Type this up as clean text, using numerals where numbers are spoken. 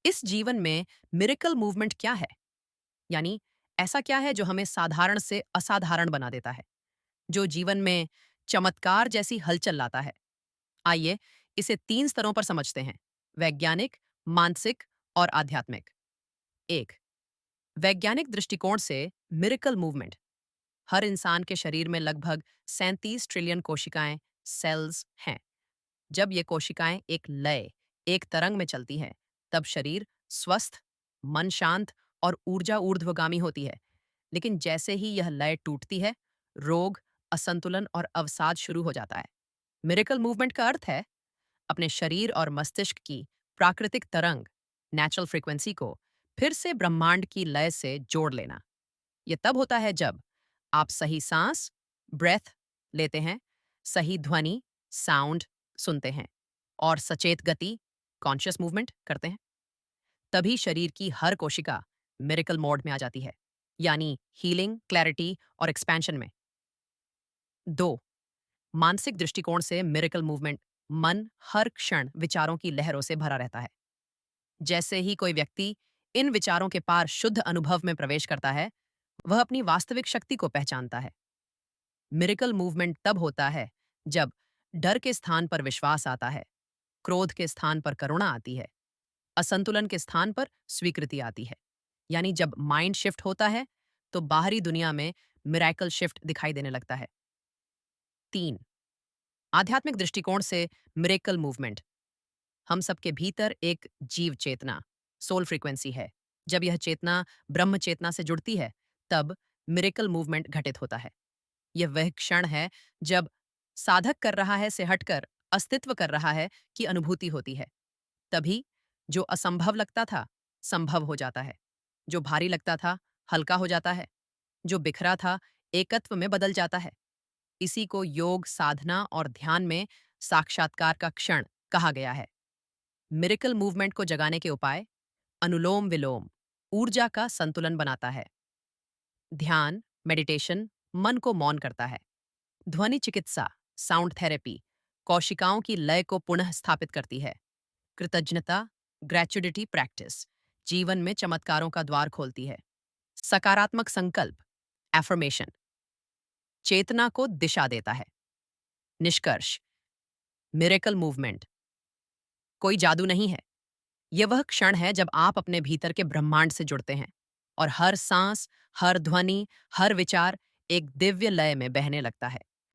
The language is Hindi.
इस जीवन में मिरेकल मूवमेंट क्या है? यानी ऐसा क्या है जो हमें साधारण से असाधारण बना देता है, जो जीवन में चमत्कार जैसी हलचल लाता है? आइए इसे 3 स्तरों पर समझते हैं: वैज्ञानिक, मानसिक और आध्यात्मिक। 1, वैज्ञानिक दृष्टिकोण से मिरेकल मूवमेंट। हर इंसान के शरीर में लगभग 37 ट्रिलियन कोशिकाएं, सेल्स हैं। जब ये कोशिकाएं एक लय, एक तरंग में चलती हैं, तब शरीर स्वस्थ, मन शांत और ऊर्जा ऊर्ध्वगामी होती है। लेकिन जैसे ही यह लय टूटती है, रोग, असंतुलन और अवसाद शुरू हो जाता है। मिरेकल मूवमेंट का अर्थ है अपने शरीर और मस्तिष्क की प्राकृतिक तरंग, नेचुरल फ्रीक्वेंसी को फिर से ब्रह्मांड की लय से जोड़ लेना। यह तब होता है जब आप सही सांस, ब्रेथ लेते हैं, सही ध्वनि, साउंड सुनते हैं और सचेत गति, कॉन्शियस मूवमेंट करते हैं। तभी शरीर की हर कोशिका मिरेकल मोड में आ जाती है, यानी हीलिंग, क्लैरिटी और एक्सपेंशन में। 2, मानसिक दृष्टिकोण से मिरेकल मूवमेंट। मन हर क्षण विचारों की लहरों से भरा रहता है। जैसे ही कोई व्यक्ति इन विचारों के पार शुद्ध अनुभव में प्रवेश करता है, वह अपनी वास्तविक शक्ति को पहचानता है। मिरेकल मूवमेंट तब होता है जब डर के स्थान पर विश्वास आता है, क्रोध के स्थान पर करुणा आती है, असंतुलन के स्थान पर स्वीकृति आती है। यानी जब माइंड शिफ्ट होता है, तो बाहरी दुनिया में मिरेकल शिफ्ट दिखाई देने लगता है। 3, आध्यात्मिक दृष्टिकोण से मिरेकल मूवमेंट। हम सबके भीतर एक जीव चेतना, सोल फ्रीक्वेंसी है। जब यह चेतना ब्रह्म चेतना से जुड़ती है, तब मिरेकल मूवमेंट घटित होता है। यह वह क्षण है जब साधक कर रहा है से हटकर अस्तित्व कर रहा है की अनुभूति होती है। तभी जो असंभव लगता था, संभव हो जाता है। जो भारी लगता था, हल्का हो जाता है। जो बिखरा था, एकत्व में बदल जाता है। इसी को योग, साधना और ध्यान में साक्षात्कार का क्षण कहा गया है। मिरेकल मूवमेंट को जगाने के उपाय: अनुलोम विलोम ऊर्जा का संतुलन बनाता है। ध्यान, मेडिटेशन मन को मौन करता है। ध्वनि चिकित्सा, साउंड थेरेपी कोशिकाओं की लय को पुनः स्थापित करती है। कृतज्ञता, ग्रेचुडिटी प्रैक्टिस जीवन में चमत्कारों का द्वार खोलती है। सकारात्मक संकल्प, एफर्मेशन चेतना को दिशा देता है। निष्कर्ष: मिरेकल मूवमेंट कोई जादू नहीं है। यह वह क्षण है जब आप अपने भीतर के ब्रह्मांड से जुड़ते हैं और हर सांस, हर ध्वनि, हर विचार एक दिव्य लय में बहने लगता है।